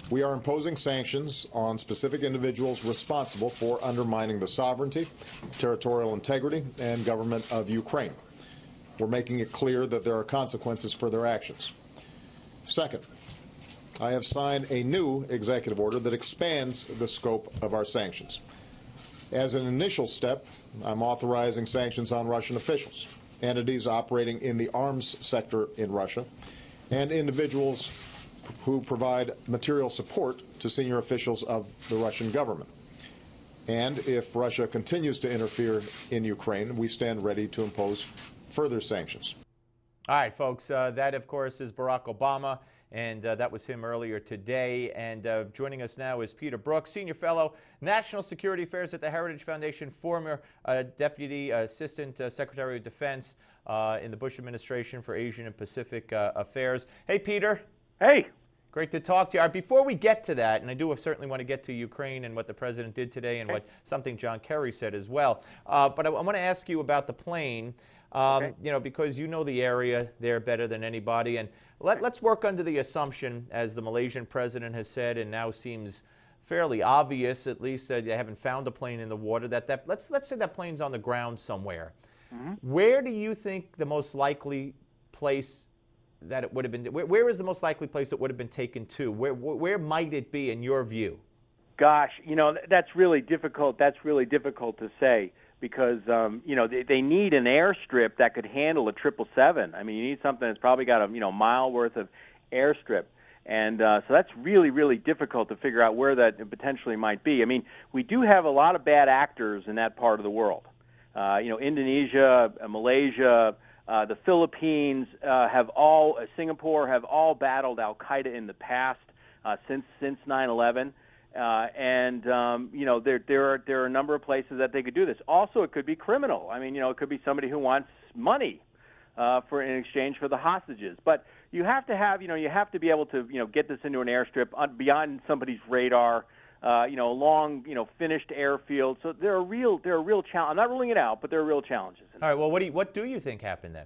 We are imposing sanctions on specific individuals responsible for undermining the sovereignty, territorial integrity, and government of Ukraine. We're making it clear that there are consequences for their actions. Second, I have signed a new executive order that expands the scope of our sanctions. As an initial step, I'm authorizing sanctions on Russian officials, entities operating in the arms sector in Russia, and individuals who provide material support to senior officials of the Russian government. And if Russia continues to interfere in Ukraine, we stand ready to impose further sanctions. All right, folks, that, of course, is Barack Obama, and that was him earlier today. And joining us now is Peter Brookes, Senior Fellow, National Security Affairs at the Heritage Foundation, former Deputy Assistant Secretary of Defense in the Bush administration for Asian and Pacific Affairs. Hey, Peter. Hey. Great to talk to you. Before we get to that, and I do certainly want to get to Ukraine and what the president did today and what something John Kerry said as well, but I want to ask you about the plane, you know, because you know the area there better than anybody. And let's work under the assumption, as the Malaysian president has said, and now seems fairly obvious, at least, that they haven't found a plane in the water, that let's say that plane's on the ground somewhere. Mm-hmm. Where do you think the most likely place that it would have been? Where is the most likely place it would have been taken to? Where might it be in your view? Gosh, you know, that's really difficult. That's really difficult to say because you know, they need an airstrip that could handle a 777. I mean, you need something that's probably got a mile worth of airstrip, and so that's really, really difficult to figure out where that potentially might be. I mean, we do have a lot of bad actors in that part of the world. You know, Indonesia, Malaysia. The Philippines Singapore have all battled Al Qaeda in the past since 9/11, and you know, there are a number of places that they could do this. Also, it could be criminal. I mean, you know, it could be somebody who wants money in exchange for the hostages. But you have to have, you have to be able to, get this into an airstrip beyond somebody's radar. Along, finished airfield. So there are real challenges. I'm not ruling it out, but there are real challenges. All right. Well, what do you think happened then?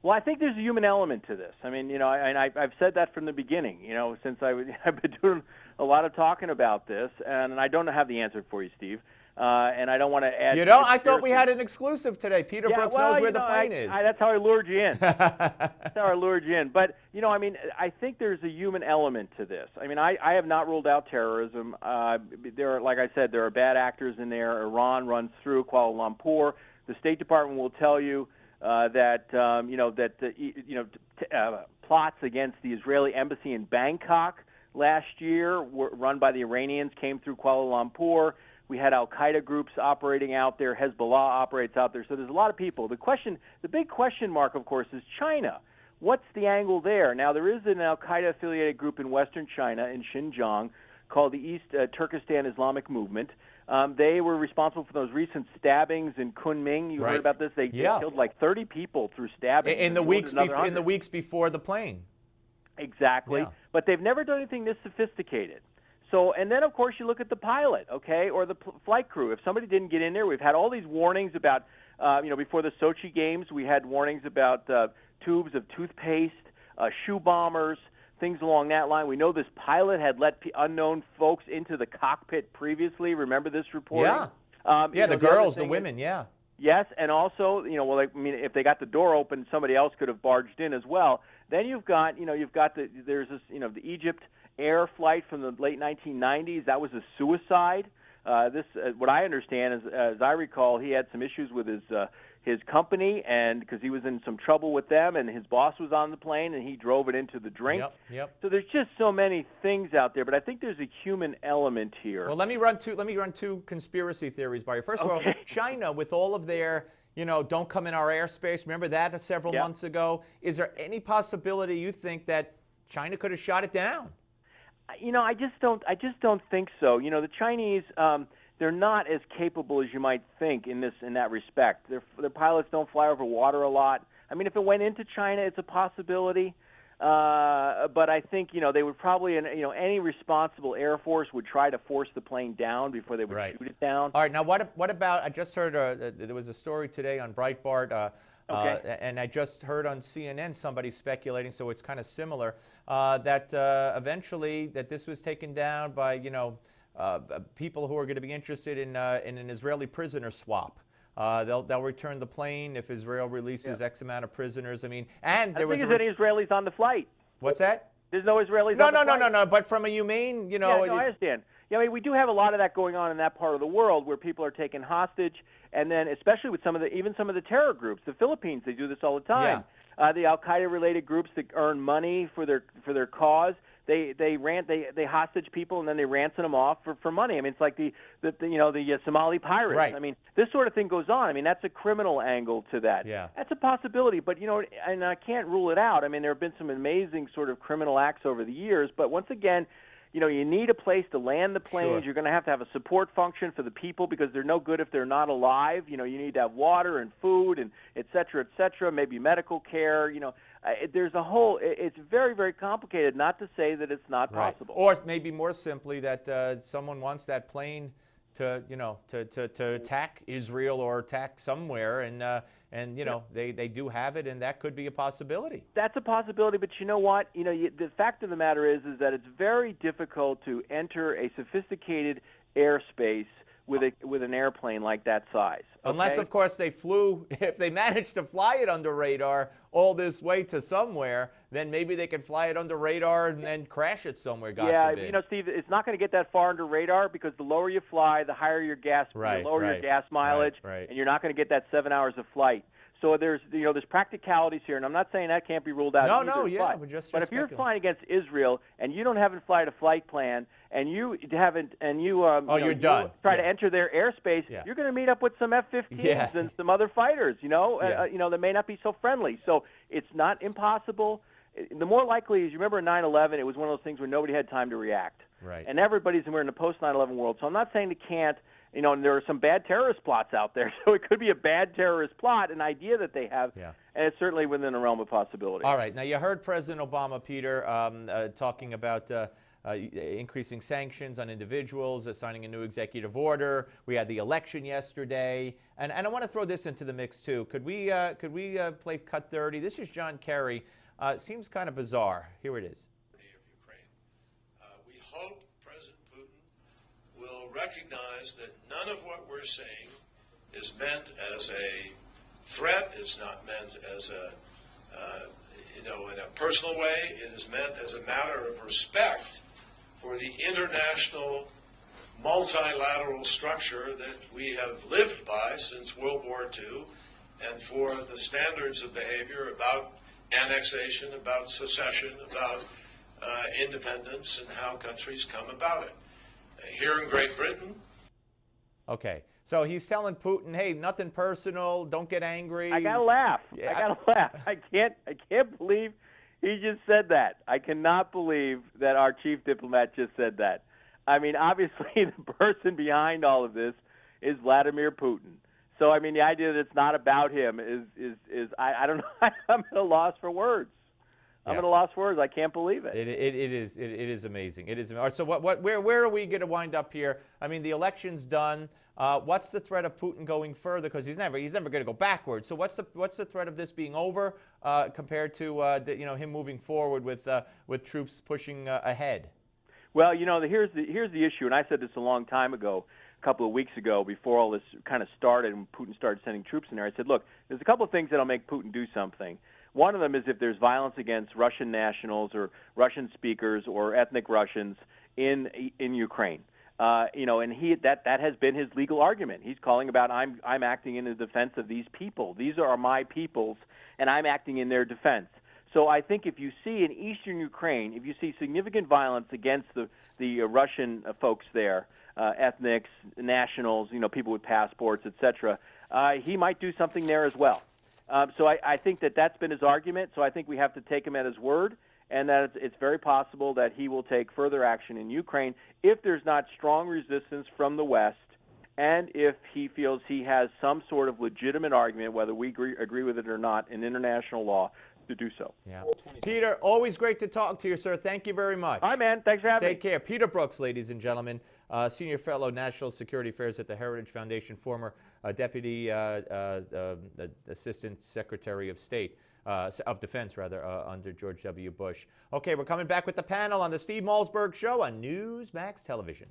Well, I think there's a human element to this. I mean, I've said that from the beginning. Since I've been doing a lot of talking about this, and I don't have the answer for you, Steve. And I don't want to add. You don't? I thought we had an exclusive today. Peter Brookes knows where the plane is. That's how I lured you in. That's how I lured you in. But I think there's a human element to this. I mean, I have not ruled out terrorism. Like I said, there are bad actors in there. Iran runs through Kuala Lumpur. The State Department will tell you that plots against the Israeli embassy in Bangkok last year, run by the Iranians, came through Kuala Lumpur. We had al-Qaeda groups operating out there. Hezbollah operates out there. So there's a lot of people. The big question mark, of course, is China. What's the angle there? Now, there is an al-Qaeda-affiliated group in western China, in Xinjiang, called the East Turkestan Islamic Movement. They were responsible for those recent stabbings in Kunming. You heard about this? They killed like 30 people through stabbing. In the weeks before the plane. Exactly. Yeah. But they've never done anything this sophisticated. So, and then, of course, you look at the pilot, okay, or the flight crew. If somebody didn't get in there, we've had all these warnings about, before the Sochi Games, we had warnings about tubes of toothpaste, shoe bombers, things along that line. We know this pilot had let unknown folks into the cockpit previously. Remember this reporting? Yeah. The girls, the women, yeah. Yes, and also, if they got the door open, somebody else could have barged in as well. Then you've got there's this, the Egypt Air flight from the late 1990s. That was a suicide. What I understand is, as I recall, he had some issues with his company, and because he was in some trouble with them, and his boss was on the plane, and he drove it into the drink. Yep. So there's just so many things out there, but I think there's a human element here. Well, let me run two conspiracy theories by you. First of all, China, with all of their don't come in our airspace. Remember that several months ago? Is there any possibility you think that China could have shot it down? I just don't think so. The Chinese, they're not as capable as you might think in that respect. Their pilots don't fly over water a lot. I mean, if it went into China, it's a possibility. But I think they would probably, any responsible Air Force would try to force the plane down before they would shoot it down. All right. Now, what about? I just heard there was a story today on Breitbart. Okay. And I just heard on CNN somebody speculating, so it's kind of similar, that eventually that this was taken down by, people who are going to be interested in an Israeli prisoner swap. They'll return the plane if Israel releases X amount of prisoners. I mean, and there was I don't think there's any Israelis on the flight. What's that? There's no Israelis No, on the flight? no. But from a humane, Yeah, no, I understand. Yeah, I mean, we do have a lot of that going on in that part of the world where people are taken hostage, and then especially with some of the terror groups, the Philippines, they do this all the time. The Al Qaeda related groups that earn money for their cause, they hostage people and then they ransom them off for money. I mean, it's like the Somali pirates. Right. I mean, this sort of thing goes on. I mean, that's a criminal angle to that. Yeah. That's a possibility, but and I can't rule it out. I mean, there have been some amazing sort of criminal acts over the years, but once again, you need a place to land the planes. Sure. You're going to have a support function for the people because they're no good if they're not alive. You need to have water and food and et cetera, maybe medical care. There's a whole. It's very, very complicated. Not to say that it's not possible. Or maybe more simply that someone wants that plane to attack Israel or attack somewhere, and they do have it, and that could be a possibility. That's a possibility, but you know what? The fact of the matter is that it's very difficult to enter a sophisticated airspace with an airplane like that size. Okay? Unless, of course, if they manage to fly it under radar all this way to somewhere, then maybe they can fly it under radar and then crash it somewhere, God forbid. Steve, it's not going to get that far under radar because the lower you fly, the higher your gas, your gas mileage, and you're not going to get that 7 hours of flight. So there's practicalities here, and I'm not saying that can't be ruled out. But if you're flying against Israel and you haven't flight a flight plan, and you haven't, and you're done. Try to enter their airspace, you're going to meet up with some F-15s and some other fighters. That may not be so friendly. So it's not impossible. The more likely is, you remember in 9/11, it was one of those things where nobody had time to react. Right. And we're in a post 9/11 world. So I'm not saying they can't. And there are some bad terrorist plots out there. So it could be a bad terrorist plot, an idea that they have, and it's certainly within the realm of possibility. All right. Now, you heard President Obama, Peter, talking about increasing sanctions on individuals, signing a new executive order. We had the election yesterday. And I want to throw this into the mix, too. Could we play Cut 30? This is John Kerry. Seems kind of bizarre. Here it is. We hope President Putin will recognize that none of what we're saying is meant as a threat. It's not meant as in a personal way. It is meant as a matter of respect for the international multilateral structure that we have lived by since World War II, and for the standards of behavior about annexation, about secession, about independence, and how countries come about it. Here in Great Britain. Okay, so he's telling Putin, hey, nothing personal, don't get angry. I gotta laugh. Yeah. I gotta laugh. I can't believe he just said that. I cannot believe that our chief diplomat just said that. I mean, obviously, the person behind all of this is Vladimir Putin. So, I mean, the idea that it's not about him is I don't know. I'm at a loss for words. I'm at a loss for words. I can't believe it. It is amazing. It is. All right, so where are we going to wind up here? I mean, the election's done. What's the threat of Putin going further? Because he's never going to go backwards. So what's the threat of this being over compared to him moving forward with troops pushing ahead? Well, here's the issue, and I said this a long time ago, a couple of weeks ago, before all this kind of started and Putin started sending troops in there. I said, look, there's a couple of things that'll make Putin do something. One of them is if there's violence against Russian nationals or Russian speakers or ethnic Russians in Ukraine. And that has been his legal argument. He's calling about I'm acting in the defense of these people. These are my peoples, and I'm acting in their defense. So I think if you see in eastern Ukraine, if you see significant violence against the Russian folks there, ethnics, nationals, people with passports, etc., he might do something there as well. So I think that's been his argument. So I think we have to take him at his word, and that it's very possible that he will take further action in Ukraine if there's not strong resistance from the West, and if he feels he has some sort of legitimate argument, whether we agree with it or not, in international law, to do so. Yeah. Peter, always great to talk to you, sir. Thank you very much. All right, man. Thanks for having me. Take care. Peter Brookes, ladies and gentlemen, Senior Fellow, National Security Affairs at the Heritage Foundation, former Deputy Assistant Secretary of State, of Defense, rather, under George W. Bush. Okay, we're coming back with the panel on the Steve Malzberg Show on Newsmax Television.